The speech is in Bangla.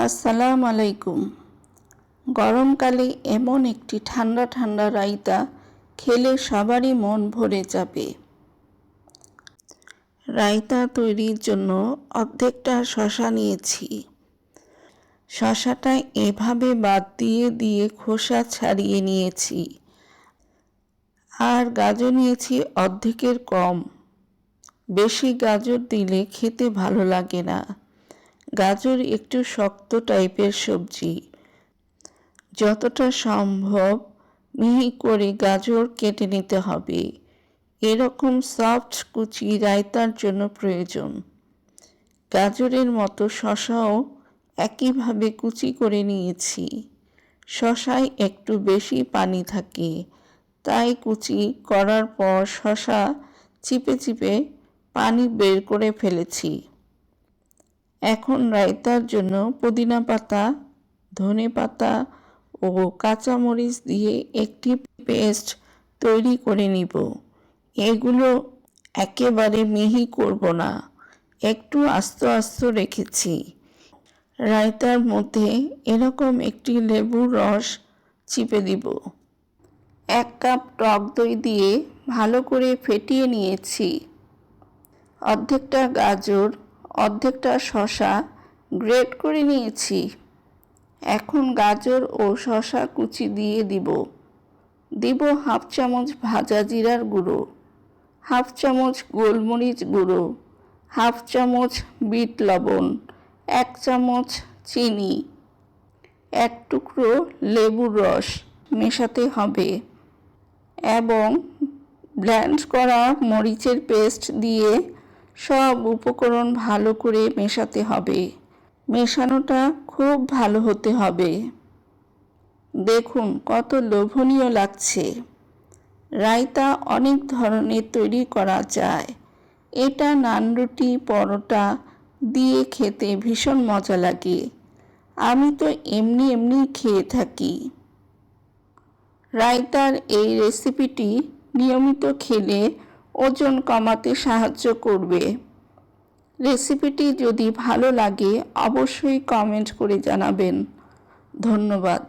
আসসালামু আলাইকুম। গরমকালে এমন একটি ঠান্ডা ঠান্ডা রায়তা খেলে সবারই মন ভরে যাবে। রায়তা তৈরির জন্য অর্ধেকটা শসা নিয়েছি। শসাটা এভাবে বাদ দিয়ে খোসা ছাড়িয়ে নিয়েছি। আর গাজর নিয়েছি অর্ধেকের কম। বেশি গাজর দিলে খেতে ভালো লাগে না। গাজর একটু শক্ত টাইপের সবজি। যতটা সম্ভব মিহি করে গাজর কেটে নিতে হবে। এরকম সফট কুচি রায়তার জন্য প্রয়োজন। গাজরের মতো শসাও একইভাবে কুচি করে নিয়েছি। শসায় একটু বেশি পানি থাকে, তাই কুচি করার পর শসা চিপে চিপে পানি বের করে ফেলেছি। এখন রায়তার জন্য পুদিনা পাতা, ধনে পাতা ও কাঁচামরিচ দিয়ে একটি পেস্ট তৈরি করে নিব। এগুলো একেবারে মিহি করব না, একটু আস্ত আস্ত রেখেছি। রায়তার মধ্যে এরকম একটি লেবুর রস চিপে দিব। 1 কাপ টক দই দিয়ে ভালো করে ফেটিয়ে নিয়েছি। অর্ধেকটা গাজর, অর্ধেকটা শসা গ্রেট করে নিয়েছি। এখন গাজর ও শসা কুচি দিয়ে দিব 1/2 চামচ ভাজা জিরার গুঁড়ো, 1/2 চামচ গোলমরিচ গুঁড়ো, 1/2 চামচ বিট লবণ, 1 চামচ চিনি, 1 টুকরো লেবুর রস মেশাতে হবে এবং ব্লেন্ড করা মরিচের পেস্ট দিয়ে সব উপকরণ ভালো করে মেশাতে হবে। মেশানোটা খুব ভালো হতে হবে। দেখুন কত লোভনীয় লাগছে। রায়তা অনেক ধরনের তৈরি করা যায়। এটা নান, রুটি, পরোটা দিয়ে খেতে ভীষণ মজা লাগে। আমি তো এমনি খেয়ে থাকি। রায়তার এই রেসিপিটি নিয়মিত খেলে ওজন কমাতে সাহায্য করবে। রেসিপিটি যদি ভালো লাগে অবশ্যই কমেন্ট করে জানাবেন। ধন্যবাদ।